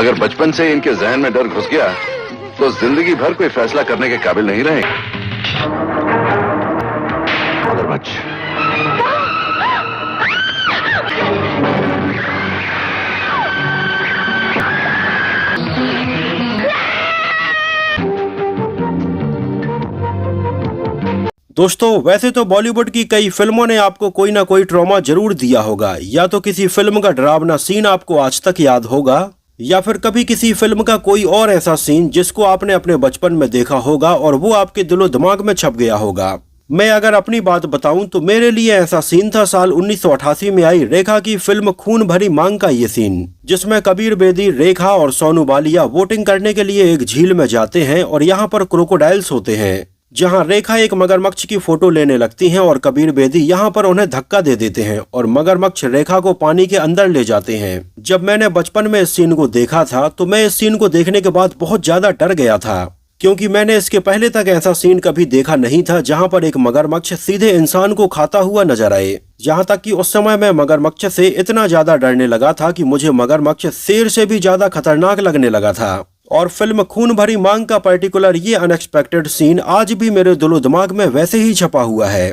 अगर बचपन से इनके जहन में डर घुस गया तो जिंदगी भर कोई फैसला करने के काबिल नहीं रहेंगे। मगरमच्छ। दोस्तों, वैसे तो बॉलीवुड की कई फिल्मों ने आपको कोई ना कोई ट्रॉमा जरूर दिया होगा। या तो किसी फिल्म का डरावना सीन आपको आज तक याद होगा, या फिर कभी किसी फिल्म का कोई और ऐसा सीन जिसको आपने अपने बचपन में देखा होगा और वो आपके दिलो दिमाग में छप गया होगा। मैं अगर अपनी बात बताऊं तो मेरे लिए ऐसा सीन था साल 1988 में आई रेखा की फिल्म खून भरी मांग का ये सीन, जिसमें कबीर बेदी, रेखा और सोनू बालिया वोटिंग करने के लिए एक झील में जाते हैं और यहाँ पर क्रोकोडाइल्स होते हैं। जहां रेखा एक मगरमच्छ की फोटो लेने लगती हैं और कबीर बेदी यहां पर उन्हें धक्का दे देते हैं और मगरमच्छ रेखा को पानी के अंदर ले जाते हैं। जब मैंने बचपन में इस सीन को देखा था तो मैं इस सीन को देखने के बाद बहुत ज्यादा डर गया था, क्योंकि मैंने इसके पहले तक ऐसा सीन कभी देखा नहीं था जहां पर एक मगरमच्छ सीधे इंसान को खाता हुआ नजर आए। जहां तक कि उस समय मैं मगरमच्छ से इतना ज्यादा डरने लगा था कि मुझे मगरमच्छ शेर से भी ज्यादा खतरनाक लगने लगा था। और फिल्म खून भरी मांग का पर्टिकुलर ये अनएक्सपेक्टेड सीन आज भी मेरे दिलो दिमाग में वैसे ही छपा हुआ है।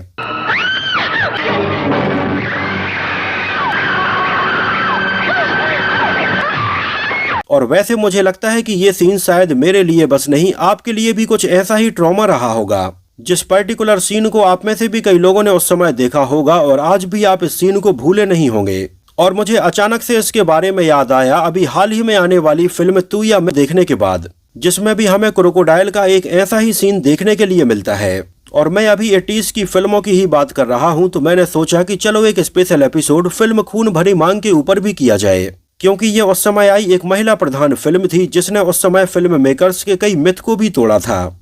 और वैसे मुझे लगता है कि ये सीन शायद मेरे लिए बस नहीं, आपके लिए भी कुछ ऐसा ही ट्रॉमा रहा होगा। जिस पर्टिकुलर सीन को आप में से भी कई लोगों ने उस समय देखा होगा और आज भी आप इस सीन को भूले नहीं होंगे। और मुझे अचानक से इसके बारे में याद आया अभी हाल ही में आने वाली फिल्म तू या मैं देखने के बाद, जिसमें भी हमें क्रोकोडाइल का एक ऐसा ही सीन देखने के लिए मिलता है। और मैं अभी 80s की फिल्मों की ही बात कर रहा हूं, तो मैंने सोचा कि चलो एक स्पेशल एपिसोड फिल्म खून भरी मांग के ऊपर भी किया जाए, क्योंकि ये उस समय आई एक महिला प्रधान फिल्म थी जिसने उस समय फिल्म मेकर्स के कई मिथ को भी तोड़ा था।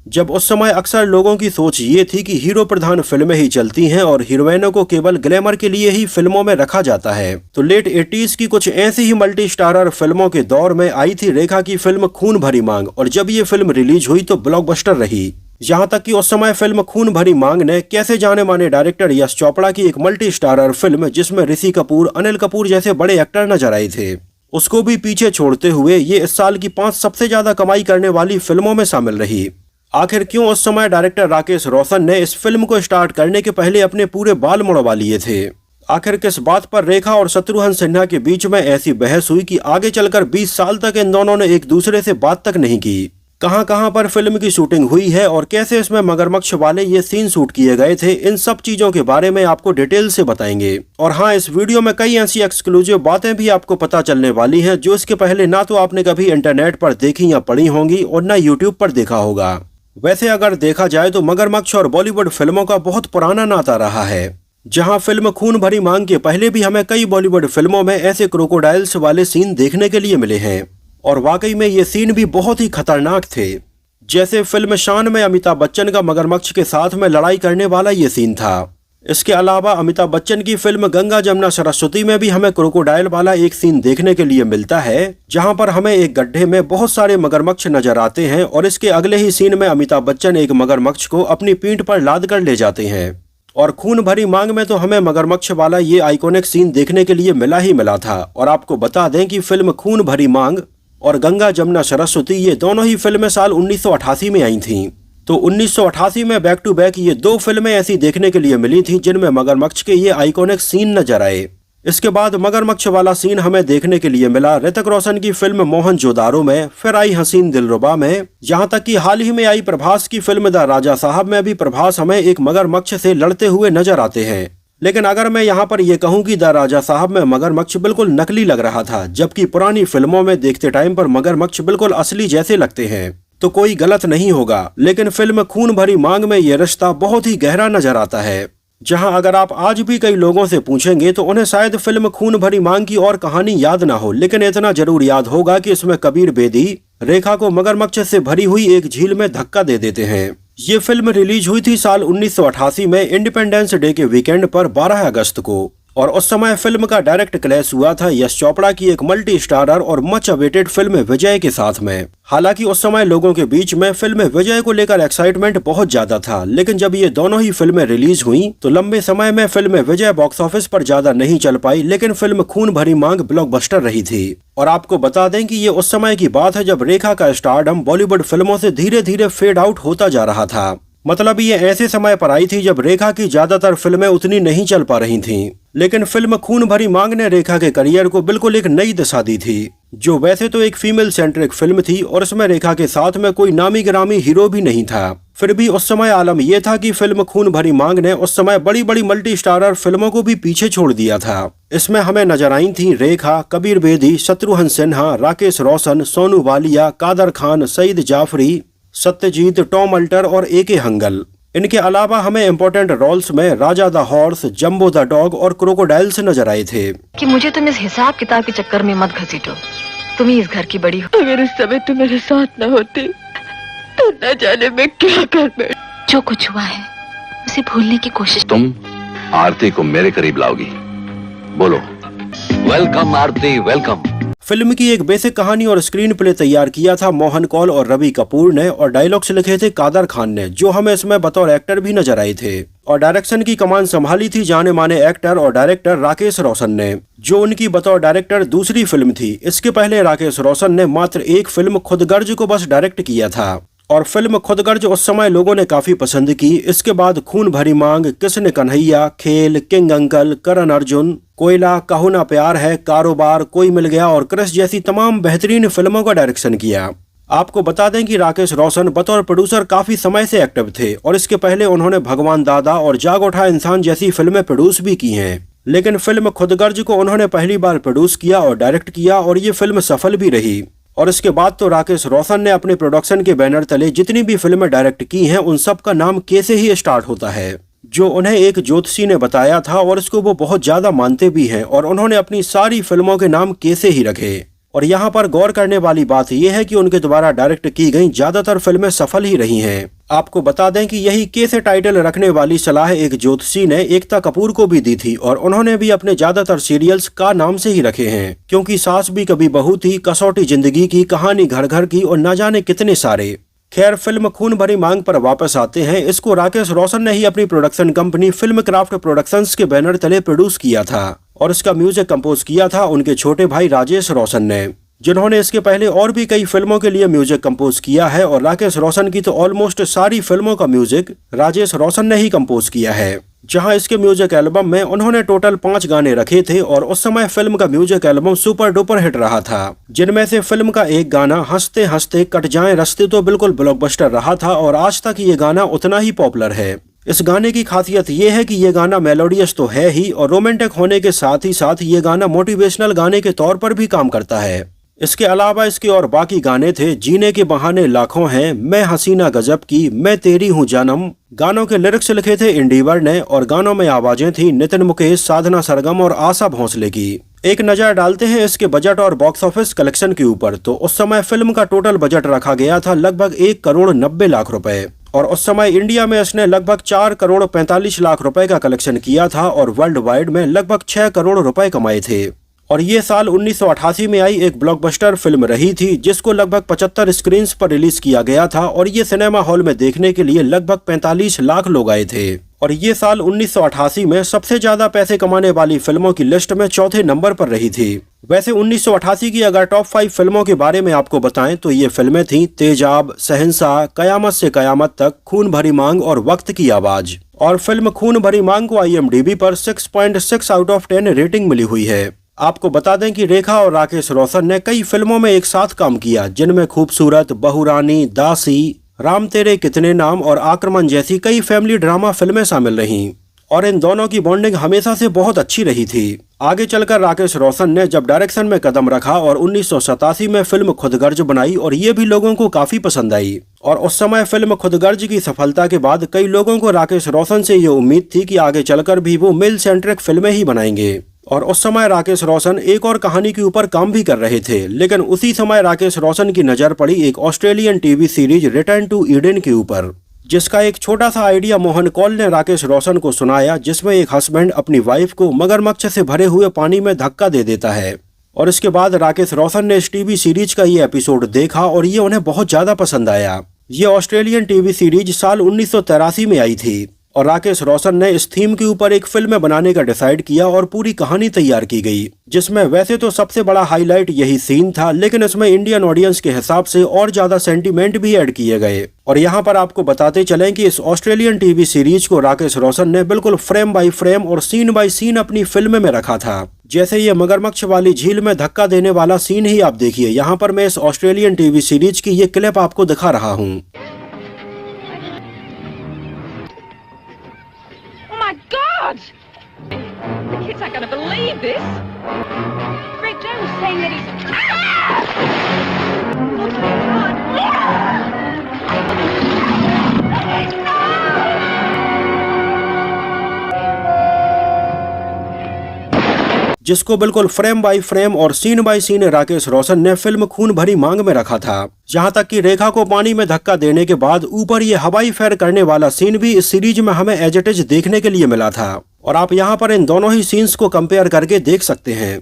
जब उस समय अक्सर लोगों की सोच ये थी कि हीरो प्रधान फिल्में ही चलती हैं और हीरोइनों को केवल ग्लैमर के लिए ही फिल्मों में रखा जाता है, तो लेट 80s की कुछ ऐसी ही मल्टी स्टारर फिल्मों के दौर में आई थी रेखा की फिल्म खून भरी मांग। और जब ये फिल्म रिलीज हुई तो ब्लॉकबस्टर रही। यहाँ तक कि उस समय फिल्म खून भरी मांग ने कैसे जाने माने डायरेक्टर यश चोपड़ा की एक मल्टी स्टारर फिल्म, जिसमें ऋषि कपूर, अनिल कपूर जैसे बड़े एक्टर नजर आए थे, उसको भी पीछे छोड़ते हुए ये इस साल की 5 सबसे ज्यादा कमाई करने वाली फिल्मों में शामिल रही। आखिर क्यों उस समय डायरेक्टर राकेश रोशन ने इस फिल्म को स्टार्ट करने के पहले अपने पूरे बाल मुड़वा लिए थे? आखिर किस बात पर रेखा और शत्रुघ्न सिन्हा के बीच में ऐसी बहस हुई कि आगे चलकर 20 साल तक इन दोनों ने एक दूसरे से बात तक नहीं की? कहां पर फिल्म की शूटिंग हुई है और कैसे इसमें मगरमच्छ वाले ये सीन शूट किए गए थे, इन सब चीजों के बारे में आपको डिटेल से बताएंगे। और हाँ, इस वीडियो में कई ऐसी एक्सक्लूसिव बातें भी आपको पता चलने वाली हैं जो इसके पहले ना तो आपने कभी इंटरनेट पर देखी या पढ़ी होंगी और ना यूट्यूब पर देखा होगा। वैसे अगर देखा जाए तो मगरमच्छ और बॉलीवुड फिल्मों का बहुत पुराना नाता रहा है। जहां फिल्म खून भरी मांग के पहले भी हमें कई बॉलीवुड फिल्मों में ऐसे क्रोकोडाइल्स वाले सीन देखने के लिए मिले हैं, और वाकई में ये सीन भी बहुत ही खतरनाक थे। जैसे फिल्म शान में अमिताभ बच्चन का मगरमच्छ के साथ में लड़ाई करने वाला ये सीन था। इसके अलावा अमिताभ बच्चन की फिल्म गंगा जमुना सरस्वती में भी हमें क्रोकोडाइल वाला एक सीन देखने के लिए मिलता है, जहां पर हमें एक गड्ढे में बहुत सारे मगरमच्छ नजर आते हैं और इसके अगले ही सीन में अमिताभ बच्चन एक मगरमच्छ को अपनी पीठ पर लाद कर ले जाते हैं। और खून भरी मांग में तो हमें मगरमच्छ वाला ये आइकॉनिक सीन देखने के लिए मिला ही मिला था। और आपको बता दें कि फिल्म खून भरी मांग और गंगा जमुना सरस्वती ये दोनों ही फिल्में साल 1988 में आई थीं। तो 1988 में बैक टू बैक ये 2 फिल्में ऐसी देखने के लिए मिली थी जिनमें मगरमच्छ के ये आइकॉनिक सीन नजर आए। इसके बाद मगरमच्छ वाला सीन हमें देखने के लिए मिला ऋतिक रोशन की फिल्म मोहनजोदारो में, फिर आई हसीन दिलरुबा में, यहाँ तक कि हाल ही में आई प्रभास की फिल्म द राजा साहब में भी प्रभास हमें एक मगरमच्छ से लड़ते हुए नजर आते हैं। लेकिन अगर मैं यहाँ पर यह कहूँ कि द राजा साहब में मगरमच्छ बिल्कुल नकली लग रहा था, जबकि पुरानी फिल्मों में देखते टाइम पर मगरमच्छ बिल्कुल असली जैसे लगते हैं, तो कोई गलत नहीं होगा। लेकिन फिल्म खून भरी मांग में ये रिश्ता बहुत ही गहरा नजर आता है, जहां अगर आप आज भी कई लोगों से पूछेंगे तो उन्हें शायद फिल्म खून भरी मांग की और कहानी याद ना हो, लेकिन इतना जरूर याद होगा कि इसमें कबीर बेदी रेखा को मगरमच्छ से भरी हुई एक झील में धक्का दे देते हैं। ये फिल्म रिलीज हुई थी साल 1988 में इंडिपेंडेंस डे के वीकेंड पर 12 अगस्त को, और उस समय फिल्म का डायरेक्ट क्लैश हुआ था यश चोपड़ा की एक मल्टी स्टारर और मच अवेटेड फिल्म विजय के साथ में। हालांकि उस समय लोगों के बीच में फिल्म विजय को लेकर एक्साइटमेंट बहुत ज्यादा था, लेकिन जब ये दोनों ही फिल्में रिलीज हुई तो लंबे समय में फिल्म विजय बॉक्स ऑफिस पर ज्यादा नहीं चल पाई, लेकिन फिल्म खून भरी मांग ब्लॉकबस्टर रही थी। और आपको बता दें कि ये उस समय की बात है जब रेखा का स्टारडम बॉलीवुड फिल्मों से धीरे धीरे फेड आउट होता जा रहा था। मतलब ये ऐसे समय पर आई थी जब रेखा की ज्यादातर फिल्में उतनी नहीं चल पा रही थीं, लेकिन फिल्म खून भरी मांग ने रेखा के करियर को बिल्कुल एक नई दिशा दी थी, जो वैसे तो एक फीमेल सेंट्रिक फिल्म थी और इसमें रेखा के साथ में कोई नामी गिरामी हीरो भी नहीं था। फिर भी उस समय आलम यह था कि फिल्म खून भरी मांग ने उस समय बड़ी बड़ी मल्टी स्टारर फिल्मों को भी पीछे छोड़ दिया था। इसमें हमें नजर आई थी रेखा, कबीर बेदी, शत्रुघ्न सिन्हा, राकेश रोशन, सोनू वालिया, कादर खान, सईद जाफरी, सत्यजीत, टॉम अल्टर और ए.के. हंगल। इनके अलावा हमें इम्पोर्टेंट रोल्स में Raja the horse, Jumbo the dog और क्रोकोडाइल्स नजर आए थे। कि मुझे तुम इस हिसाब किताब के चक्कर में मत घसीटो, तुम ही इस घर की बड़ी हो। अगर उस समय तुम मेरे साथ न होती तो न जाने मैं क्या कर बैठ। जो कुछ हुआ है उसे भूलने की कोशिश। तुम आरती को मेरे करीब लाओगी, बोलो। वेलकम आरती, वेलकम। फिल्म की एक बेसिक कहानी और स्क्रीन प्ले तैयार किया था मोहन कौल और रवि कपूर ने, और डायलॉग्स लिखे थे कादर खान ने, जो हमें इसमें बतौर एक्टर भी नजर आए थे। और डायरेक्शन की कमान संभाली थी जाने माने एक्टर और डायरेक्टर राकेश रोशन ने, जो उनकी बतौर डायरेक्टर दूसरी फिल्म थी। इसके पहले राकेश रोशन ने मात्र एक फिल्म खुदगर्ज को बस डायरेक्ट किया था, और फिल्म खुदगर्ज उस समय लोगों ने काफी पसंद की। इसके बाद खून भरी मांग, किसने कन्हैया, खेल, किंग अंकल, करण अर्जुन, कोयला, कहू ना प्यार है, कारोबार, कोई मिल गया और क्रिश जैसी तमाम बेहतरीन फिल्मों का डायरेक्शन किया। आपको बता दें कि राकेश रोशन बतौर प्रोड्यूसर काफी समय से एक्टिव थे और इसके पहले उन्होंने भगवान दादा और जाग उठा इंसान जैसी फिल्में प्रोड्यूस भी की हैं। लेकिन फिल्म खुदगर्ज को उन्होंने पहली बार प्रोड्यूस किया और डायरेक्ट किया, और ये फिल्म सफल भी रही। और इसके बाद तो राकेश रोशन ने अपने प्रोडक्शन के बैनर तले जितनी भी फिल्में डायरेक्ट की हैं उन सब का नाम के से ही स्टार्ट होता है, जो उन्हें एक ज्योतिषी ने बताया था, और इसको वो बहुत ज्यादा मानते भी हैं, और उन्होंने अपनी सारी फिल्मों के नाम के से ही रखे। और यहाँ पर गौर करने वाली बात यह है कि उनके द्वारा डायरेक्ट की गई ज्यादातर फिल्में सफल ही रही हैं। आपको बता दें कि यही के से टाइटल रखने वाली सलाह एक ज्योतिषी ने एकता कपूर को भी दी थी, और उन्होंने भी अपने ज्यादातर सीरियल्स का नाम से ही रखे हैं, क्योंकि सास भी कभी बहू थी, कसौटी जिंदगी की, कहानी घर घर की और न जाने कितने सारे। खैर, फिल्म खून भरी मांग पर वापस आते हैं। इसको राकेश रोशन ने ही अपनी production company film craft productions के बैनर तले प्रोड्यूस किया था, और इसका म्यूजिक कंपोज किया था उनके छोटे भाई राजेश रोशन ने, जिन्होंने इसके पहले और भी कई फिल्मों के लिए म्यूजिक कंपोज किया है। और राकेश रोशन की तो ऑलमोस्ट सारी फिल्मों का म्यूजिक राजेश रोशन ने ही कंपोज किया है, जहां इसके म्यूजिक एल्बम में उन्होंने टोटल 5 गाने रखे थे, और उस समय फिल्म का music album super duper hit रहा था, जिनमें से फिल्म का एक गाना हंसते हंसते कट जाए रास्ते तो बिल्कुल ब्लॉकबस्टर रहा था, और आज तक ये गाना उतना ही पॉपुलर है। इस गाने की खासियत ये है कि ये गाना मेलोडियस तो है ही, और रोमांटिक होने के साथ ही साथ ये गाना मोटिवेशनल गाने के तौर पर भी काम करता है। इसके अलावा इसके और बाकी गाने थे, जीने के बहाने लाखों हैं, मैं हसीना गजब की, मैं तेरी हूँ जानम। गानों के लिरिक्स लिखे थे इंडिवर ने, और गानों में आवाजें थी नितिन मुकेश, साधना सरगम और आशा भोंसले की। एक नजर डालते हैं इसके बजट और बॉक्स ऑफिस कलेक्शन के ऊपर। तो उस समय फिल्म का टोटल बजट रखा गया था लगभग 1,90,00,000 रुपए, और उउस समय इंडिया में इसने लगभग 4,45,00,000 रुपए का कलेक्शन किया था, और वर्ल्ड वाइड में लगभग 6 करोड़ रुपए कमाए थे। और ये साल 1988 में आई एक ब्लॉकबस्टर फिल्म रही थी, जिसको लगभग 75 स्क्रीन पर रिलीज किया गया था, और ये सिनेमा हॉल में देखने के लिए लगभग 45 लाख लोग आए थे। और ये साल 1988 में सबसे ज्यादा पैसे कमाने वाली फिल्मों की लिस्ट में चौथे नंबर पर रही थी। वैसे 1988 की अगर टॉप 5 फिल्मों के बारे में आपको बताएं तो ये फिल्में थीं तेजाब, शहंशाह, कयामत से कयामत तक, खून भरी मांग और वक्त की आवाज। और फिल्म खून भरी मांग को IMDb पर 6.6 आउट ऑफ 10 रेटिंग मिली हुई है। आपको बता दें कि रेखा और राकेश रोशन ने कई फिल्मों में एक साथ काम किया, जिनमें खूबसूरत, बहुरानी, दासी, राम तेरे कितने नाम और आक्रमण जैसी कई फैमिली ड्रामा फिल्में शामिल रहीं, और इन दोनों की बॉन्डिंग हमेशा से बहुत अच्छी रही थी। आगे चलकर राकेश रोशन ने जब डायरेक्शन में कदम रखा और 1987 में फिल्म खुदगर्ज बनाई, और ये भी लोगों को काफी पसंद आई। और उस समय फिल्म खुदगर्ज की सफलता के बाद कई लोगों को राकेश रोशन से ये उम्मीद थी कि आगे चलकर भी वो मेल सेंट्रिक फिल्में ही बनाएंगे। और उस समय राकेश रोशन एक और कहानी के ऊपर काम भी कर रहे थे, लेकिन उसी समय राकेश रोशन की नजर पड़ी एक Australian TV series return to Eden के ऊपर, जिसका एक छोटा सा आइडिया मोहन कौल ने राकेश रोशन को सुनाया, जिसमें एक हस्बैंड अपनी वाइफ को मगरमच्छ से भरे हुए पानी में धक्का दे देता है। और इसके बाद राकेश रोशन ने इस टीवी सीरीज का ये एपिसोड देखा और ये उन्हें बहुत ज्यादा पसंद आया। ये ऑस्ट्रेलियन टीवी सीरीज साल 1983 में आई थी और राकेश रोशन ने इस थीम के ऊपर एक फिल्म बनाने का डिसाइड किया और पूरी कहानी तैयार की गई, जिसमें वैसे तो सबसे बड़ा हाईलाइट यही सीन था, लेकिन इसमें इंडियन ऑडियंस के हिसाब से और ज्यादा सेंटीमेंट भी ऐड किए गए। और यहाँ पर आपको बताते चलें कि इस ऑस्ट्रेलियन टीवी सीरीज को राकेश रोशन ने बिल्कुल फ्रेम बाय फ्रेम और सीन बाय सीन अपनी फिल्म में रखा था। जैसे ये मगरमच्छ वाली झील में धक्का देने वाला सीन ही आप देखिए। यहाँ पर मैं इस ऑस्ट्रेलियन टीवी सीरीज की ये क्लिप आपको दिखा रहा हूँ। My God! The kids aren't going to believe this. Greg Jones saying that he's... Oh my God! जिसको बिल्कुल फ्रेम बाय फ्रेम और scene bye scene Rakesh Roshan ने फिल्म खून भरी मांग में रखा था। जहां तक कि रेखा को पानी में धक्का देने के बाद ऊपर ये हवाई फेर करने वाला सीन भी इस सीरीज में हमें एज इट इज देखने के लिए मिला था। और आप यहां पर इन दोनों ही सीन्स को कंपेयर करके देख सकते हैं।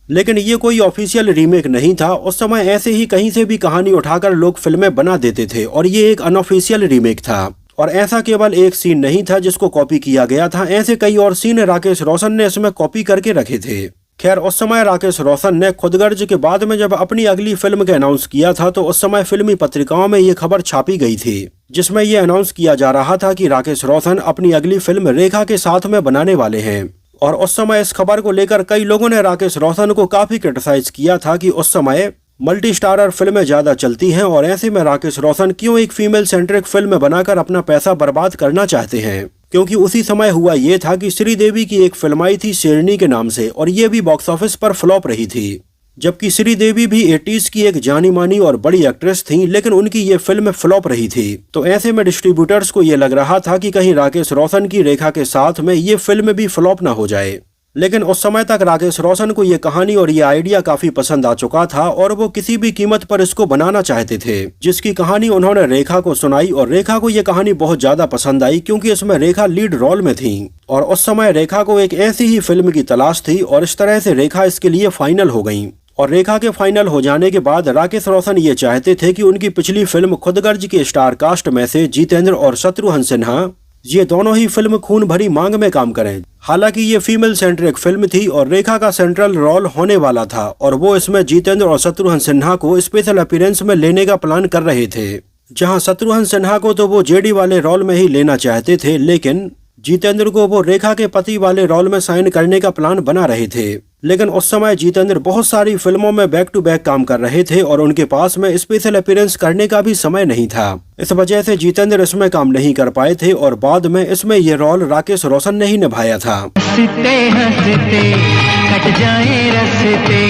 लेकिन ये कोई ऑफिशियल रीमेक नहीं था। उस समय ऐसे ही कहीं से भी कहानी उठाकर लोग फिल्में बना देते थे और ये एक अनऑफिशियल रीमेक था। और ऐसा केवल एक सीन नहीं था जिसको कॉपी किया गया था, ऐसे कई और सीन राकेश रोशन ने इसमें कॉपी करके रखे थे। खैर, उस समय राकेश रोशन ने खुदगर्ज के बाद में जब अपनी अगली फिल्म का अनाउंस किया था तो उस समय फिल्मी पत्रिकाओं में ये खबर छापी गई थी, जिसमें ये अनाउंस किया जा रहा था कि राकेश रोशन अपनी अगली फिल्म रेखा के साथ में बनाने वाले हैं। और उस समय इस खबर को लेकर कई लोगों ने राकेश रोशन को काफी क्रिटिसाइज किया था कि उस समय मल्टी स्टारर फिल्में ज्यादा चलती हैं और ऐसे में राकेश रोशन क्यों एक फीमेल सेंट्रिक फिल्म बनाकर अपना पैसा बर्बाद करना चाहते हैं। क्योंकि उसी समय हुआ ये था कि श्रीदेवी की एक फिल्म आई थी शेरनी के नाम से और ये भी बॉक्स ऑफिस पर फ्लॉप रही थी। जबकि श्रीदेवी भी 80s की एक जानी मानी और बड़ी एक्ट्रेस थी, लेकिन उनकी ये फिल्म फ्लॉप रही थी। तो ऐसे में डिस्ट्रीब्यूटर्स को ये लग रहा था कि कहीं राकेश रोशन की रेखा के साथ में ये फिल्म भी फ्लॉप ना हो जाए। लेकिन उस समय तक राकेश रोशन को ये कहानी और ये आइडिया काफी पसंद आ चुका था और वो किसी भी कीमत पर इसको बनाना चाहते थे, जिसकी कहानी उन्होंने रेखा को सुनाई और रेखा को ये कहानी बहुत ज्यादा पसंद आई क्योंकि इसमें रेखा लीड रोल में थी। और उस समय रेखा को एक ऐसी ही फिल्म की तलाश थी और इस तरह से रेखा इसके लिए फाइनल हो गई। और रेखा के फाइनल हो जाने के बाद राकेश रोशन ये चाहते थे कि उनकी पिछली फिल्म खुदगर्ज के स्टार कास्ट में से जितेंद्र और शत्रुघ्न सिन्हा ये दोनों ही फिल्म खून भरी मांग में काम करें। हालांकि ये फीमेल सेंट्रिक फिल्म थी और रेखा का सेंट्रल रोल होने वाला था और वो इसमें जितेंद्र और शत्रुघ्न सिन्हा को स्पेशल अपीयरेंस में लेने का प्लान कर रहे थे। जहां शत्रुघ्न सिन्हा को तो वो जेडी वाले रोल में ही लेना चाहते थे, लेकिन जितेंद्र को वो रेखा के पति वाले रोल में साइन करने का प्लान बना रहे थे। लेकिन उस समय जितेंद्र बहुत सारी फिल्मों में बैक टू बैक काम कर रहे थे और उनके पास में स्पेशल अपीयरेंस करने का भी समय नहीं था। इस वजह से जितेंद्र इसमें काम नहीं कर पाए थे और बाद में इसमें ये रोल राकेश रोशन ने ही निभाया था। हंसते हंसते कट जाए रस्ते।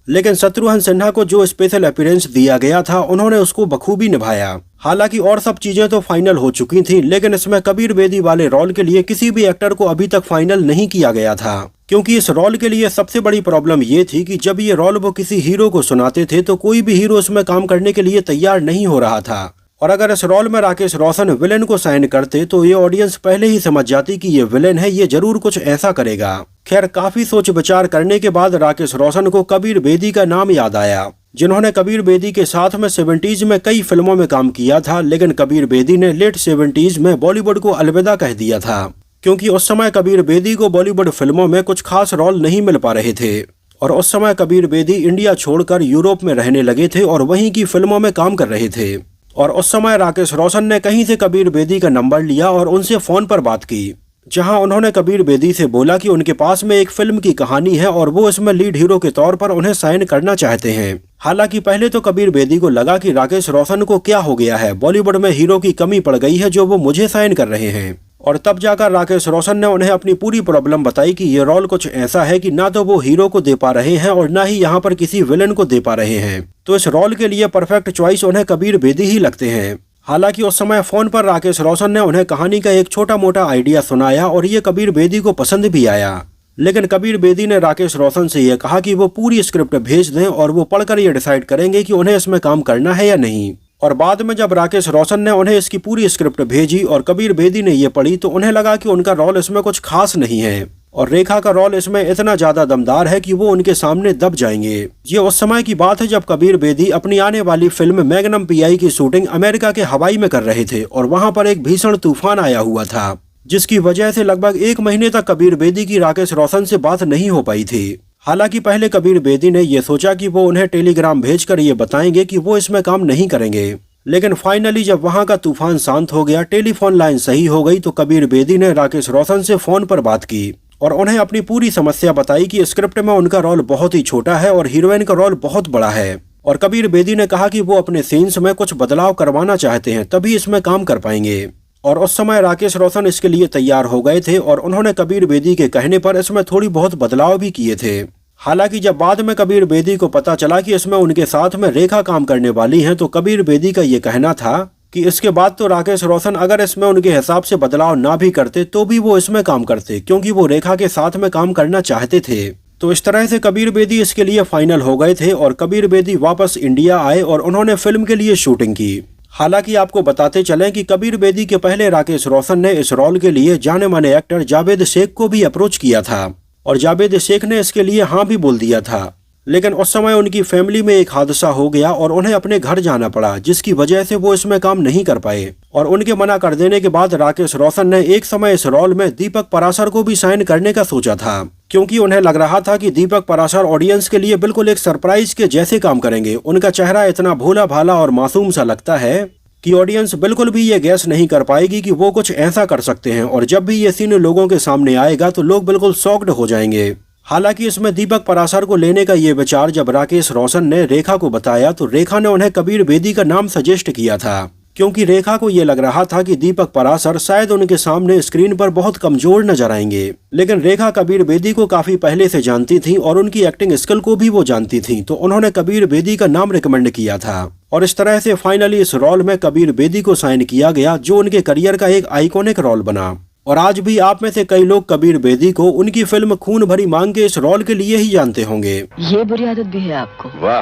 लेकिन शत्रुघ्न सिन्हा को जो स्पेशल अपीयरेंस दिया गया था उन्होंने उसको बखूबी निभाया। हालांकि और सब चीजें तो फाइनल हो चुकी थी, लेकिन इसमें कबीर बेदी वाले रोल के लिए किसी भी एक्टर को अभी तक फाइनल नहीं किया गया था। क्योंकि इस रोल के लिए सबसे बड़ी प्रॉब्लम ये थी कि जब ये रोल वो किसी हीरो को सुनाते थे तो कोई भी हीरो इसमें काम करने के लिए तैयार नहीं हो रहा था। और अगर इस रोल में राकेश रोशन विलेन को साइन करते तो ये ऑडियंस पहले ही समझ जाती कि ये विलेन है, ये जरूर कुछ ऐसा करेगा। खैर, काफी सोच विचार करने के बाद राकेश रोशन को कबीर बेदी का नाम याद आया, जिन्होंने कबीर बेदी के साथ में 70s में कई फिल्मों में काम किया था। लेकिन कबीर बेदी ने लेट 70s में बॉलीवुड को अलविदा कह दिया था, क्योंकि उस समय कबीर बेदी को बॉलीवुड फिल्मों में कुछ खास रोल नहीं मिल पा रहे थे। और उस समय कबीर बेदी इंडिया छोड़कर यूरोप में रहने लगे थे और वहीं की फिल्मों में काम कर रहे थे। और उस समय राकेश रोशन ने कहीं से कबीर बेदी का नंबर लिया और उनसे फोन पर बात की, जहां उन्होंने कबीर बेदी से बोला कि उनके पास में एक फिल्म की कहानी है और वो इसमें लीड हीरो के तौर पर उन्हें साइन करना चाहते हैं। हालांकि पहले तो कबीर बेदी को लगा कि राकेश रोशन को क्या हो गया है, बॉलीवुड में हीरो की कमी पड़ गई है जो वो मुझे साइन कर रहे हैं। और तब जाकर राकेश रोशन ने उन्हें अपनी पूरी प्रॉब्लम बताई कि ये रोल कुछ ऐसा है कि ना तो वो हीरो को दे पा रहे हैं और ना ही यहाँ पर किसी विलन को दे पा रहे हैं। तो इस रोल के लिए परफेक्ट चॉइस उन्हें कबीर बेदी ही लगते हैं। हालांकि उस समय फोन पर राकेश रोशन ने उन्हें कहानी का एक छोटा मोटा आइडिया सुनाया और ये कबीर बेदी को पसंद भी आया। लेकिन कबीर बेदी ने राकेश रोशन से यह कहा कि वो पूरी स्क्रिप्ट भेज दें और वो पढ़कर ये डिसाइड करेंगे कि उन्हें इसमें काम करना है या नहीं। और बाद में जब राकेश रोशन ने उन्हें इसकी पूरी स्क्रिप्ट भेजी और कबीर बेदी ने ये पढ़ी तो उन्हें लगा कि उनका रोल इसमें कुछ खास नहीं है और रेखा का रोल इसमें इतना ज्यादा दमदार है कि वो उनके सामने दब जाएंगे। ये उस समय की बात है जब कबीर बेदी अपनी आने वाली फिल्म मैग्नम पीआई की शूटिंग अमेरिका के हवाई में कर रहे थे और वहां पर एक भीषण तूफान आया हुआ था, जिसकी वजह से लगभग 1 महीने तक कबीर बेदी की राकेश रोशन से बात नहीं हो पाई थी। हालांकि पहले कबीर बेदी ने यह सोचा कि वो उन्हें टेलीग्राम भेजकर ये बताएंगे कि वो इसमें काम नहीं करेंगे, लेकिन फाइनली जब वहां का तूफान शांत हो गया, टेलीफोन लाइन सही हो गई, तो कबीर बेदी ने राकेश रोशन से फोन पर बात की और उन्हें अपनी पूरी समस्या बताई कि स्क्रिप्ट में उनका रोल बहुत ही छोटा है और हीरोइन का रोल बहुत बड़ा है। और कबीर बेदी ने कहा कि वो अपने सीन्स में कुछ बदलाव करवाना चाहते हैं, तभी इसमें काम कर पाएंगे। और उस समय राकेश रोशन इसके लिए तैयार हो गए थे और उन्होंने कबीर बेदी के कहने पर इसमें थोड़ी बहुत बदलाव भी किए थे। हालांकि जब बाद में कबीर बेदी को पता चला कि इसमें उनके साथ में रेखा काम करने वाली हैं, तो कबीर बेदी का ये कहना था कि इसके बाद तो राकेश रोशन अगर इसमें उनके हिसाब से बदलाव ना भी करते तो भी वो इसमें काम करते, क्योंकि वो रेखा के साथ में काम करना चाहते थे। तो इस तरह से कबीर बेदी इसके लिए फाइनल हो गए थे और कबीर बेदी वापस इंडिया आए और उन्होंने फिल्म के लिए शूटिंग की। हालांकि आपको बताते चलें कि कबीर बेदी के पहले राकेश रोशन ने इस रोल के लिए जाने माने एक्टर जावेद शेख को भी अप्रोच किया था और जावेद शेख ने इसके लिए हाँ भी बोल दिया था, लेकिन उस समय उनकी फैमिली में एक हादसा हो गया और उन्हें अपने घर जाना पड़ा, जिसकी वजह से वो इसमें काम नहीं कर पाए। और उनके मना कर देने के बाद राकेश रोशन ने एक समय इस रोल में दीपक पराशर को भी साइन करने का सोचा था, क्योंकि उन्हें लग रहा था कि दीपक पराशर ऑडियंस के लिए बिल्कुल एक सरप्राइज के जैसे काम करेंगे। उनका चेहरा इतना भोला भाला और मासूम सा लगता है कि ऑडियंस बिल्कुल भी ये गैस नहीं कर पाएगी कि वो कुछ ऐसा कर सकते हैं, और जब भी ये सीन लोगों के सामने आएगा तो लोग बिल्कुल शॉक्ड हो जाएंगे। हालांकि इसमें दीपक पराशर को लेने का ये विचार जब राकेश रोशन ने रेखा को बताया तो रेखा ने उन्हें कबीर बेदी का नाम सजेस्ट किया था, क्योंकि रेखा को ये लग रहा था कि दीपक पराशर शायद उनके सामने स्क्रीन पर बहुत कमजोर नजर आएंगे। लेकिन रेखा कबीर बेदी को काफी पहले से जानती थी और उनकी एक्टिंग स्किल को भी वो जानती थी, तो उन्होंने कबीर बेदी का नाम रिकमेंड किया था और इस तरह से फाइनली इस रोल में कबीर बेदी को साइन किया गया, जो उनके करियर का एक आइकॉनिक रोल बना। और आज भी आप में से कई लोग कबीर बेदी को उनकी फिल्म खून भरी मांग के इस रोल के लिए ही जानते होंगे। ये बुरी आदत भी है आपको? वाह,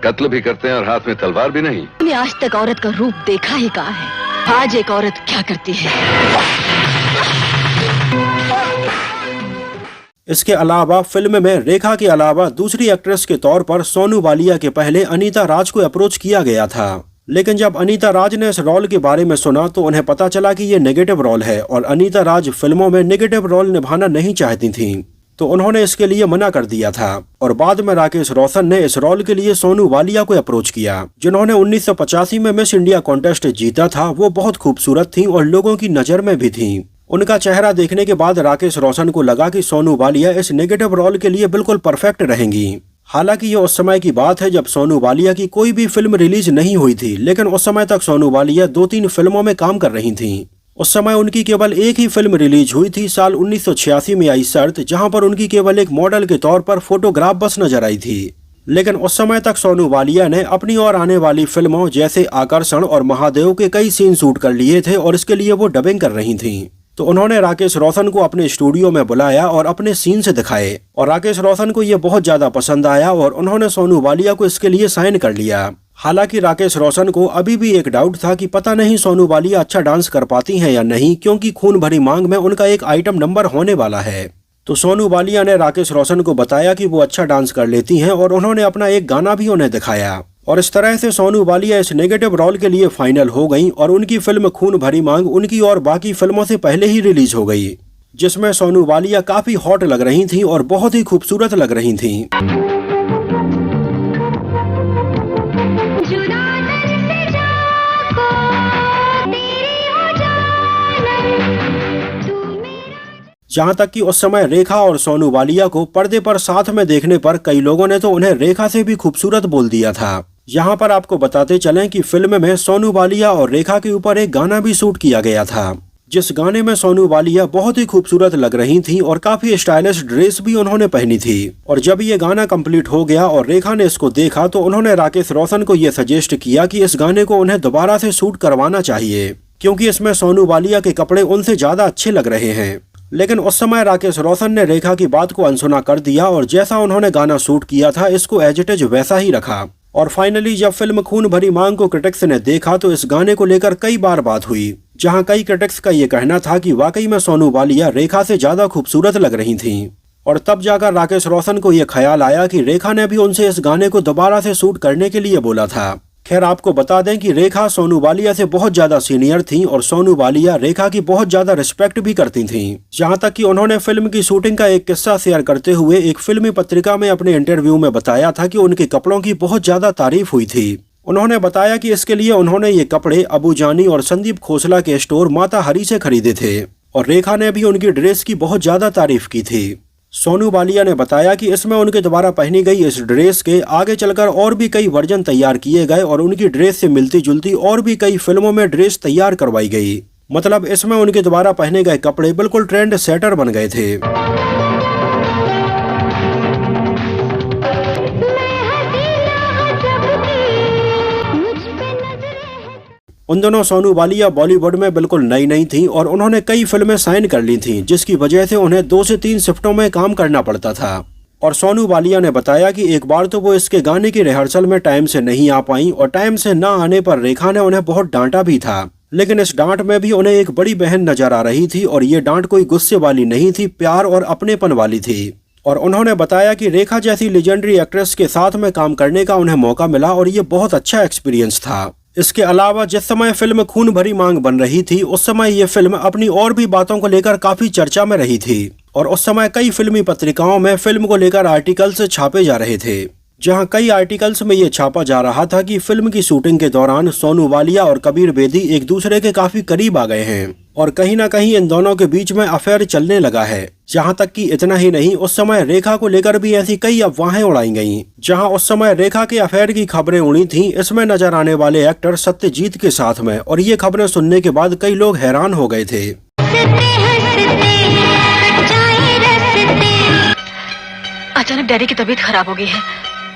कत्ल भी करते हैं और हाथ में तलवार भी नहीं। मैंने आज तक औरत का रूप देखा ही कहाँ है। आज एक औरत क्या करती है। इसके अलावा फिल्म में रेखा के अलावा दूसरी एक्ट्रेस के तौर पर सोनू बालिया के पहले अनीता राज को अप्रोच किया गया था, लेकिन जब अनीता राज ने इस रोल के बारे में सुना तो उन्हें पता चला कि ये नेगेटिव रोल है और अनीता राज फिल्मों में नेगेटिव रोल निभाना नहीं चाहती थीं, तो उन्होंने इसके लिए मना कर दिया था। और बाद में राकेश रोशन ने इस रोल के लिए सोनू बालिया को अप्रोच किया, जिन्होंने 1985 में मिस इंडिया कॉन्टेस्ट जीता था। वो बहुत खूबसूरत थीं और लोगों की नजर में भी थीं। उनका चेहरा देखने के बाद राकेश रोशन को लगा कि सोनू बालिया इस नेगेटिव रोल के लिए बिल्कुल परफेक्ट रहेंगी। हालांकि ये उस समय की बात है जब सोनू बालिया की कोई भी फिल्म रिलीज नहीं हुई थी, लेकिन उस समय तक सोनू बालिया 2-3 फिल्मों में काम कर रही थीं। उस समय उनकी केवल एक ही फिल्म रिलीज हुई थी, साल 1986 में आई शर्त, जहां पर उनकी केवल एक मॉडल के तौर पर फोटोग्राफ बस नजर आई थी। लेकिन उस समय तक सोनू बालिया ने अपनी और आने वाली फिल्मों जैसे आकर्षण और महादेव के कई सीन शूट कर लिए थे और इसके लिए वो डबिंग कर रही थीं। तो उन्होंने राकेश रोशन को अपने स्टूडियो में बुलाया और अपने सीन से दिखाए और राकेश रोशन को ये बहुत ज्यादा पसंद आया और उन्होंने सोनू बालिया को इसके लिए साइन कर लिया। हालांकि राकेश रोशन को अभी भी एक डाउट था कि पता नहीं सोनू बालिया अच्छा डांस कर पाती हैं या नहीं, क्योंकि खून भरी मांग में उनका एक आइटम नंबर होने वाला है। तो सोनू बालिया ने राकेश रोशन को बताया कि वो अच्छा डांस कर लेती हैं और उन्होंने अपना एक गाना भी उन्हें दिखाया। और इस तरह से सोनू बालिया इस नेगेटिव रोल के लिए फाइनल हो गईं और उनकी फिल्म खून भरी मांग उनकी और बाकी फिल्मों से पहले ही रिलीज हो गई, जिसमें सोनू बालिया काफी हॉट लग रही थीं और बहुत ही खूबसूरत लग रही थीं। जहां तक कि उस समय रेखा और सोनू बालिया को पर्दे पर साथ में देखने पर कई लोगों ने तो उन्हें रेखा से भी खूबसूरत बोल दिया था। यहाँ पर आपको बताते चलें कि फिल्म में सोनू बालिया और रेखा के ऊपर एक गाना भी शूट किया गया था, जिस गाने में सोनू बालिया बहुत ही खूबसूरत लग रही थीं और काफी स्टाइलिश ड्रेस भी उन्होंने पहनी थी। और जब ये गाना कंप्लीट हो गया और रेखा ने इसको देखा तो उन्होंने राकेश रोशन को ये सजेस्ट किया कि इस गाने को उन्हें दोबारा से शूट करवाना चाहिए, क्योंकि इसमें सोनू बालिया के कपड़े उनसे ज्यादा अच्छे लग रहे हैं। लेकिन उस समय राकेश रोशन ने रेखा की बात को अनसुना कर दिया और जैसा उन्होंने गाना शूट किया था इसको एज इट इज वैसा ही रखा। और फाइनली जब फिल्म खून भरी मांग को क्रिटिक्स ने देखा तो इस गाने को लेकर कई बार बात हुई, जहां कई क्रिटिक्स का ये कहना था कि वाकई में सोनू बालिया रेखा से ज्यादा खूबसूरत लग रही थीं। और तब जाकर राकेश रोशन को ये ख्याल आया कि रेखा ने भी उनसे इस गाने को दोबारा से शूट करने के लिए बोला था। खैर आपको बता दें कि रेखा सोनू बालिया से बहुत ज्यादा सीनियर थीं और सोनू बालिया रेखा की बहुत ज्यादा रिस्पेक्ट भी करती थीं। जहां तक कि उन्होंने फिल्म की शूटिंग का एक किस्सा शेयर करते हुए एक फिल्मी पत्रिका में अपने इंटरव्यू में बताया था कि उनके कपड़ों की बहुत ज्यादा तारीफ हुई थी। उन्होंने बताया कि इसके लिए उन्होंने ये कपड़े अबू जानी और संदीप खोसला के स्टोर माता हरी से खरीदे थे और रेखा ने भी उनकी ड्रेस की बहुत ज्यादा तारीफ की थी। सोनू बालिया ने बताया कि इसमें उनके द्वारा पहनी गई इस ड्रेस के आगे चलकर और भी कई वर्जन तैयार किए गए और उनकी ड्रेस से मिलती जुलती और भी कई फिल्मों में ड्रेस तैयार करवाई गई। मतलब इसमें उनके द्वारा पहने गए कपड़े बिल्कुल ट्रेंड सेटर बन गए थे। उन दिनों सोनू बालिया बॉलीवुड में बिल्कुल नई थी और उन्होंने कई फिल्में साइन कर ली थीं, जिसकी वजह से उन्हें 2 से 3 शिफ्टों में काम करना पड़ता था। और सोनू बालिया ने बताया कि एक बार तो वो इसके गाने की रिहर्सल में टाइम से नहीं आ पाई और टाइम से न आने पर रेखा ने उन्हें बहुत डांटा भी था। लेकिन इस डांट में भी उन्हें एक बड़ी बहन नजर आ रही थी और ये डांट कोई गुस्से वाली नहीं थी, प्यार और अपनेपन वाली थी। और उन्होंने बताया कि रेखा जैसी लेजेंडरी एक्ट्रेस के साथ में काम करने का उन्हें मौका मिला और ये बहुत अच्छा एक्सपीरियंस था। इसके अलावा जिस समय फिल्म खून भरी मांग बन रही थी उस समय ये फिल्म अपनी और भी बातों को लेकर काफी चर्चा में रही थी और उस समय कई फिल्मी पत्रिकाओं में फिल्म को लेकर आर्टिकल्स छापे जा रहे थे, जहां कई आर्टिकल्स में ये छापा जा रहा था कि फिल्म की शूटिंग के दौरान सोनू बालिया और कबीर बेदी एक दूसरे के काफी करीब आ गए हैं और कहीं ना कहीं इन दोनों के बीच में अफेयर चलने लगा है। जहां तक कि इतना ही नहीं, उस समय रेखा को लेकर भी ऐसी कई अफवाहें उड़ाई गईं। जहां उस समय रेखा के अफेयर की खबरें उड़ी थीं इसमें नजर आने वाले एक्टर सत्यजीत के साथ में, और ये खबरें सुनने के बाद कई लोग हैरान हो गए थे। अचानक डैडी की तबीयत खराब हो गई है,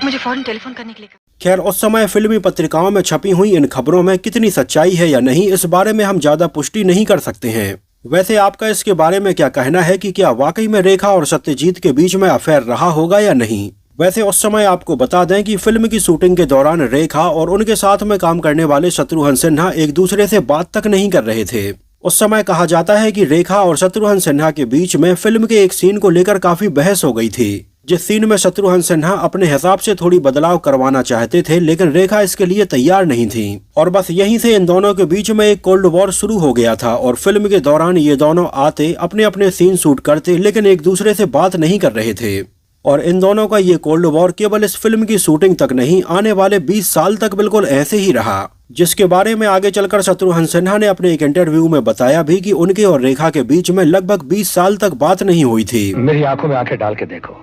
मुझे फौरन टेलीफोन करने के लिए। खैर उस समय फिल्मी पत्रिकाओं में छपी हुई इन खबरों में कितनी सच्चाई है या नहीं, इस बारे में हम ज्यादा पुष्टि नहीं कर सकते हैं। वैसे आपका इसके बारे में क्या कहना है कि क्या वाकई में रेखा और सत्यजीत के बीच में अफेयर रहा होगा या नहीं? वैसे उस समय आपको बता दें कि फिल्म की शूटिंग के दौरान रेखा और उनके साथ में काम करने वाले शत्रुघ्न सिन्हा एक दूसरे से बात तक नहीं कर रहे थे। उस समय कहा जाता है कि रेखा और शत्रुघ्न सिन्हा के बीच में फिल्म के एक सीन को लेकर काफी बहस हो गई थी, जिस सीन में शत्रुघ्न सिन्हा अपने हिसाब से थोड़ी बदलाव करवाना चाहते थे, लेकिन रेखा इसके लिए तैयार नहीं थी। और बस यहीं से इन दोनों के बीच में एक कोल्ड वॉर शुरू हो गया था और फिल्म के दौरान ये दोनों आते, अपने अपने सीन शूट करते, लेकिन एक दूसरे से बात नहीं कर रहे थे। और इन दोनों का ये कोल्ड वॉर केवल इस फिल्म की शूटिंग तक नहीं, आने वाले 20 साल तक बिल्कुल ऐसे ही रहा, जिसके बारे में आगे चलकर शत्रुघ्न सिन्हा ने अपने एक इंटरव्यू में बताया भी कि उनके और रेखा के बीच में लगभग 20 साल तक बात नहीं हुई थी। मेरी आंखों में आंखें डाल के देखो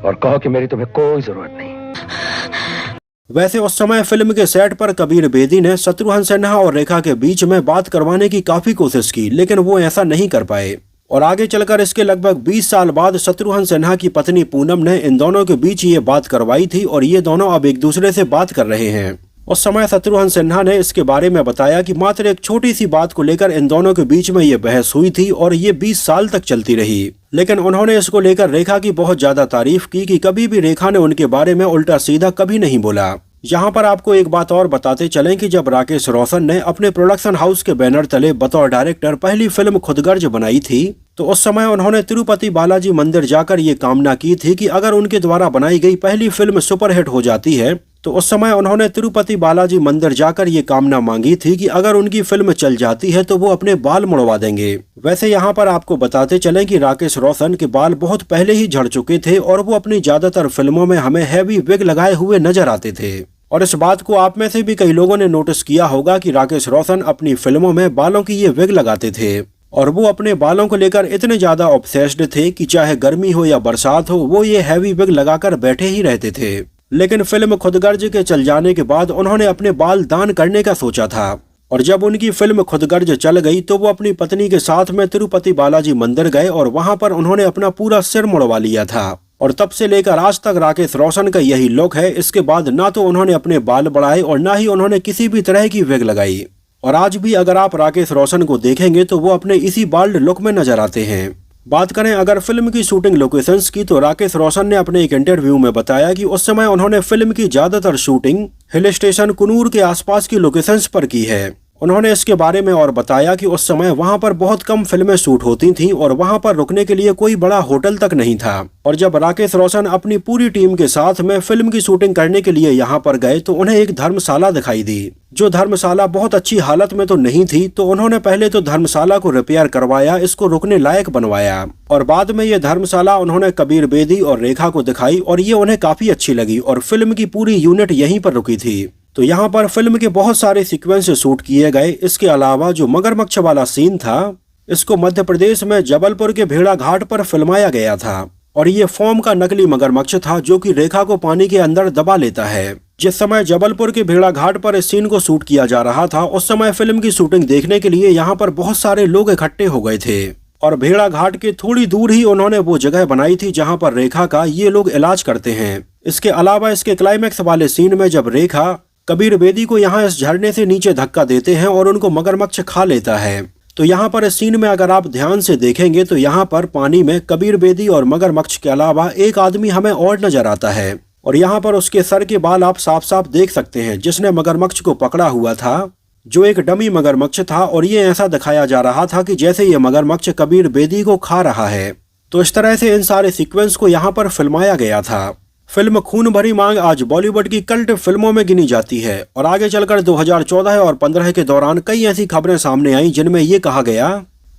और कहो कि मेरी तुम्हें कोई जरूरत नहीं। वैसे उस समय फिल्म के सेट पर कबीर बेदी ने शत्रुघ्न सिन्हा और रेखा के बीच में बात करवाने की काफी कोशिश की, लेकिन वो ऐसा नहीं कर पाए। और आगे चलकर इसके लगभग 20 साल बाद शत्रुघ्न सिन्हा की पत्नी पूनम ने इन दोनों के बीच ये बात करवाई थी और ये दोनों अब एक दूसरे से बात कर रहे हैं। उस समय शत्रुघ्न सिन्हा ने इसके बारे में बताया कि मात्र एक छोटी सी बात को लेकर इन दोनों के बीच में ये बहस हुई थी और ये 20 साल तक चलती रही। लेकिन उन्होंने इसको लेकर रेखा की बहुत ज्यादा तारीफ की कि कभी भी रेखा ने उनके बारे में उल्टा सीधा कभी नहीं बोला। यहाँ पर आपको एक बात और बताते चलें कि जब राकेश रोशन ने अपने प्रोडक्शन हाउस के बैनर तले बतौर डायरेक्टर पहली फिल्म खुदगर्ज बनाई थी, तो उस समय उन्होंने तिरुपति बालाजी मंदिर जाकर ये कामना की थी कि अगर उनके द्वारा बनाई गई पहली फिल्म सुपरहिट हो जाती है, तो उस समय उन्होंने तिरुपति बालाजी मंदिर जाकर ये कामना मांगी थी कि अगर उनकी फिल्म चल जाती है तो वो अपने बाल मुड़वा देंगे। वैसे यहाँ पर आपको बताते चलें कि राकेश रोशन के बाल बहुत पहले ही झड़ चुके थे और वो अपनी ज्यादातर फिल्मों में हमें हैवी विग लगाए हुए नजर आते थे। और इस बात को आप में से भी कई लोगों ने नोटिस किया होगा कि राकेश रोशन अपनी फिल्मों में बालों की ये विग लगाते थे और वो अपने बालों को लेकर इतने ज्यादा ऑब्सेस्ड थे कि चाहे गर्मी हो या बरसात हो, वो ये हैवी विग लगाकर बैठे ही रहते थे। लेकिन फिल्म खुदगर्ज के चल जाने के बाद उन्होंने अपने बाल दान करने का सोचा था और जब उनकी फिल्म खुदगर्ज चल गई तो वो अपनी पत्नी के साथ में तिरुपति बालाजी मंदिर गए और वहां पर उन्होंने अपना पूरा सिर मुड़वा लिया था। और तब से लेकर आज तक राकेश रोशन का यही लुक है। इसके बाद ना तो उन्होंने अपने बाल बढ़ाए और ना ही उन्होंने किसी भी तरह की विग लगाई। और आज भी अगर आप राकेश रोशन को देखेंगे तो वो अपने इसी बाल्ड लुक में नजर आते हैं। बात करें अगर फिल्म की शूटिंग लोकेशंस की, तो राकेश रोशन ने अपने एक इंटरव्यू में बताया कि उस समय उन्होंने फिल्म की ज्यादातर शूटिंग हिल स्टेशन कुनूर के आसपास की लोकेशंस पर की है। उन्होंने इसके बारे में और बताया कि उस समय वहां पर बहुत कम फिल्में शूट होती थीं और वहां पर रुकने के लिए कोई बड़ा होटल तक नहीं था। और जब राकेश रोशन अपनी पूरी टीम के साथ में फिल्म की शूटिंग करने के लिए यहां पर गए तो उन्हें एक धर्मशाला दिखाई दी। जो धर्मशाला बहुत अच्छी हालत में तो नहीं थी, तो उन्होंने पहले तो धर्मशाला को रिपेयर करवाया, इसको रुकने लायक बनवाया और बाद में ये धर्मशाला उन्होंने कबीर बेदी और रेखा को दिखाई और ये उन्हें काफी अच्छी लगी और फिल्म की पूरी यूनिट यहीं पर रुकी थी। तो यहाँ पर फिल्म के बहुत सारे सीक्वेंस शूट किए गए। इसके अलावा जो मगरमच्छ वाला सीन था, इसको मध्य प्रदेश में जबलपुर के भेड़ा घाट पर फिल्माया गया था और ये फोम का नकली मगरमच्छ था जो कि रेखा को पानी के अंदर दबा लेता है। जिस समय जबलपुर के भेड़ा घाट पर इस सीन को शूट किया जा रहा था, उस समय फिल्म की शूटिंग देखने के लिए यहाँ पर बहुत सारे लोग इकट्ठे हो गए थे और भेड़ा घाट के थोड़ी दूर ही उन्होंने वो जगह बनाई थी जहाँ पर रेखा का ये लोग इलाज करते हैं। इसके अलावा इसके क्लाइमैक्स वाले सीन में जब रेखा कबीर बेदी को यहाँ इस झरने से नीचे धक्का देते हैं और उनको मगरमच्छ खा लेता है, तो यहाँ पर इस सीन में अगर आप ध्यान से देखेंगे तो यहाँ पर पानी में कबीर बेदी और मगरमच्छ के अलावा एक आदमी हमें और नजर आता है और यहाँ पर उसके सर के बाल आप साफ साफ देख सकते हैं जिसने मगरमच्छ को पकड़ा हुआ था, जो एक डमी मगरमच्छ था और ये ऐसा दिखाया जा रहा था कि जैसे ये मगरमच्छ कबीर बेदी को खा रहा है। तो इस तरह से इन सारे सीक्वेंस को यहाँ पर फिल्माया गया था। फिल्म खून भरी मांग आज बॉलीवुड की कल्ट फिल्मों में गिनी जाती है और आगे चलकर 2014 और 15 के दौरान कई ऐसी खबरें सामने आईं जिनमें ये कहा गया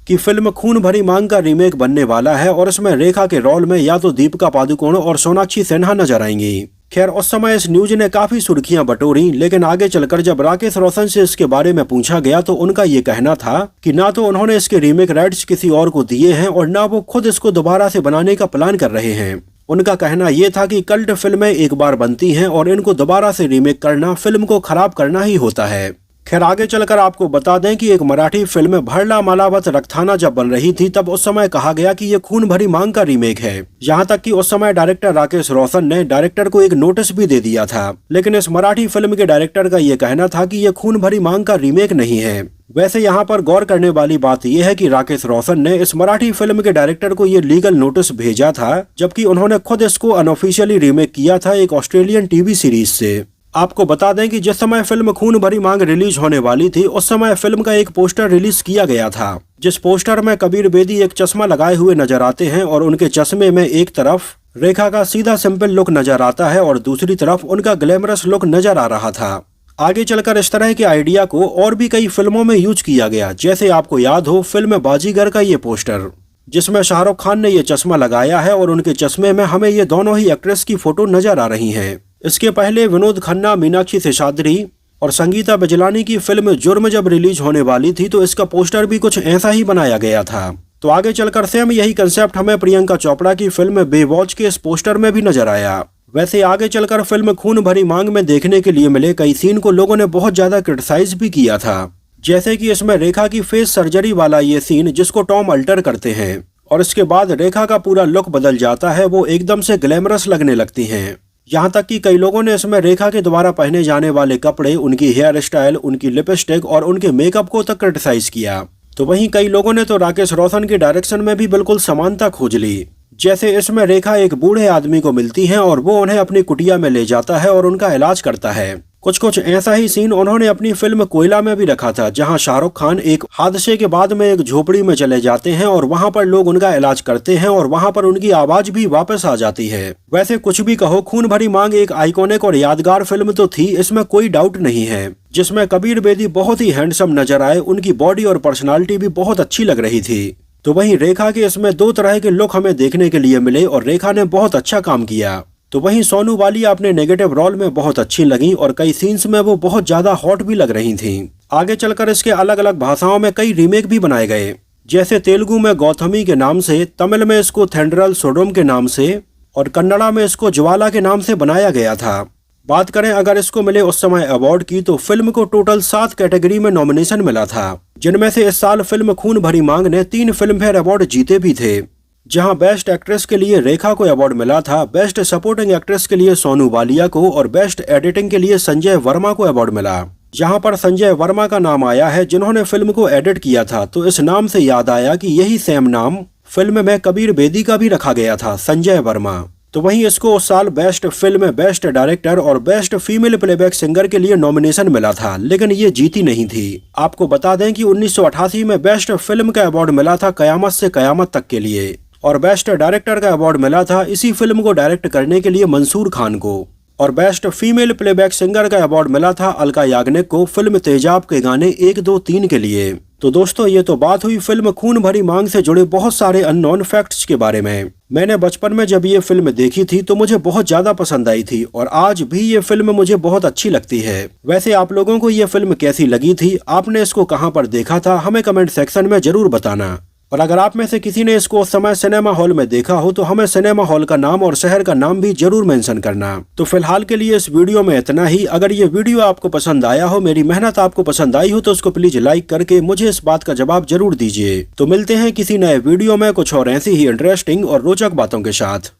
कि फिल्म खून भरी मांग का रीमेक बनने वाला है और इसमें रेखा के रोल में या तो दीपिका पादुकोण और सोनाक्षी सिन्हा नजर आएंगी। खैर उस समय इस न्यूज ने काफी सुर्खियां बटोरी, लेकिन आगे चलकर जब राकेश रोशन से इसके बारे में पूछा गया तो उनका ये कहना था कि ना तो उन्होंने इसके रीमेक राइट्स किसी और को दिए हैं और ना वो खुद इसको दोबारा से बनाने का प्लान कर रहे हैं। उनका कहना यह था कि कल्ट फिल्में एक बार बनती हैं और इनको दोबारा से रीमेक करना फिल्म को खराब करना ही होता है। खैर आगे चलकर आपको बता दें कि एक मराठी फिल्म भरला मालावत रखथाना जब बन रही थी तब उस समय कहा गया कि ये खून भरी मांग का रीमेक है। यहाँ तक कि उस समय डायरेक्टर राकेश रोशन ने डायरेक्टर को एक नोटिस भी दे दिया था, लेकिन इस मराठी फिल्म के डायरेक्टर का ये कहना था कि ये खून भरी मांग का रीमेक नहीं है। वैसे यहाँ पर गौर करने वाली बात यह है कि राकेश रोशन ने इस मराठी फिल्म के डायरेक्टर को ये लीगल नोटिस भेजा था, जबकि उन्होंने खुद इसको अनऑफिशियली रीमेक किया था एक ऑस्ट्रेलियन टीवी सीरीज से। आपको बता दें कि जिस समय फिल्म खून भरी मांग रिलीज होने वाली थी उस समय फिल्म का एक पोस्टर रिलीज किया गया था, जिस पोस्टर में कबीर बेदी एक चश्मा लगाए हुए नजर आते हैं और उनके चश्मे में एक तरफ रेखा का सीधा सिंपल लुक नजर आता है और दूसरी तरफ उनका ग्लैमरस लुक नजर आ रहा था। आगे चलकर इस तरह के आइडिया को और भी कई फिल्मों में यूज किया गया, जैसे आपको याद हो फिल्म बाजीगर का ये पोस्टर जिसमें शाहरुख खान ने ये चश्मा लगाया है और उनके चश्मे में हमें ये दोनों ही एक्ट्रेस की फोटो नजर आ रही हैं। इसके पहले विनोद खन्ना, मीनाक्षी शेषाद्री और संगीता बिजलानी की फिल्म जुर्म जब रिलीज होने वाली थी तो इसका पोस्टर भी कुछ ऐसा ही बनाया गया था। तो आगे चलकर सेम यही कंसेप्ट हमें प्रियंका चोपड़ा की फिल्म बेवॉच के इस पोस्टर में भी नजर आया। वैसे आगे चलकर फिल्म खून भरी मांग में देखने के लिए मिले कई सीन को लोगों ने बहुत ज्यादा क्रिटिसाइज भी किया था, जैसे कि इसमें रेखा की फेस सर्जरी वाला ये सीन जिसको टॉम अल्टर करते हैं और इसके बाद रेखा का पूरा लुक बदल जाता है, वो एकदम से ग्लैमरस लगने लगती हैं। यहाँ तक कि कई लोगों ने इसमें रेखा के द्वारा पहने जाने वाले कपड़े, उनकी हेयर स्टाइल, उनकी लिपस्टिक और उनके मेकअप को तक क्रिटिसाइज किया। तो वहीं कई लोगों ने तो राकेश रोशन के डायरेक्शन में भी बिल्कुल समानता खोज ली, जैसे इसमें रेखा एक बूढ़े आदमी को मिलती हैं और वो उन्हें अपनी कुटिया में ले जाता है और उनका इलाज करता है। कुछ ऐसा ही सीन उन्होंने अपनी फिल्म कोयला में भी रखा था, जहां शाहरुख खान एक हादसे के बाद में एक झोपड़ी में चले जाते हैं और वहां पर लोग उनका इलाज करते हैं और वहां पर उनकी आवाज भी वापस आ जाती है। वैसे कुछ भी कहो, खून भरी मांग एक आइकॉनिक और यादगार फिल्म तो थी, इसमें कोई डाउट नहीं है, जिसमें कबीर बेदी बहुत ही हैंडसम नजर आए, उनकी बॉडी और पर्सनालिटी भी बहुत अच्छी लग रही थी। तो वहीं रेखा के इसमें दो तरह के लुक हमें देखने के लिए मिले और रेखा ने बहुत अच्छा काम किया। तो वहीं सोनू वालिया अपने नेगेटिव रोल में बहुत अच्छी लगी और कई सीन्स में वो बहुत ज्यादा हॉट भी लग रही थीं। आगे चलकर इसके अलग अलग भाषाओं में कई रीमेक भी बनाए गए, जैसे तेलुगु में गौतमी के नाम से, तमिल में इसको थेंड्रल सोडोम के नाम से और कन्नड़ा में इसको ज्वाला के नाम से बनाया गया था। बात करें अगर इसको मिले उस समय अवार्ड की, तो फिल्म को टोटल 7 कैटेगरी में नॉमिनेशन मिला था, जिनमें से इस साल फिल्म खून भरी मांग ने 3 फिल्म फेयर अवार्ड जीते भी थे, जहां बेस्ट एक्ट्रेस के लिए रेखा को अवार्ड मिला था, बेस्ट सपोर्टिंग एक्ट्रेस के लिए सोनू वालिया को और बेस्ट एडिटिंग के लिए संजय वर्मा को अवार्ड मिला। जहां पर संजय वर्मा का नाम आया है जिन्होंने फिल्म को एडिट किया था, तो इस नाम से याद आया कि यही सेम नाम फिल्म में कबीर बेदी का भी रखा गया था, संजय वर्मा। तो वहीं इसको उस साल बेस्ट फिल्म, बेस्ट डायरेक्टर और बेस्ट फीमेल प्लेबैक सिंगर के लिए नॉमिनेशन मिला था, लेकिन ये जीती नहीं थी। आपको बता दें कि 1988 में बेस्ट फिल्म का अवार्ड मिला था कयामत से कयामत तक के लिए, और बेस्ट डायरेक्टर का अवार्ड मिला था इसी फिल्म को डायरेक्ट करने के लिए मंसूर खान को, और बेस्ट फीमेल प्लेबैक सिंगर का अवार्ड मिला था अलका याग्निक को फिल्म तेजाब के गाने 1, 2, 3 के लिए। तो दोस्तों, ये तो बात हुई फिल्म खून भरी मांग से जुड़े बहुत सारे अननोन फैक्ट्स के बारे में। मैंने बचपन में जब ये फिल्म देखी थी तो मुझे बहुत ज्यादा पसंद आई थी, और आज भी ये फिल्म मुझे बहुत अच्छी लगती है। वैसे आप लोगों को ये फिल्म कैसी लगी थी, आपने इसको कहां पर देखा था, हमें कमेंट सेक्शन में जरूर बताना। और अगर आप में से किसी ने इसको उस समय सिनेमा हॉल में देखा हो तो हमें सिनेमा हॉल का नाम और शहर का नाम भी जरूर मेंशन करना। तो फिलहाल के लिए इस वीडियो में इतना ही। अगर ये वीडियो आपको पसंद आया हो, मेरी मेहनत आपको पसंद आई हो, तो उसको प्लीज लाइक करके मुझे इस बात का जवाब जरूर दीजिए। तो मिलते हैं किसी नए वीडियो में कुछ और ऐसी ही इंटरेस्टिंग और रोचक बातों के साथ।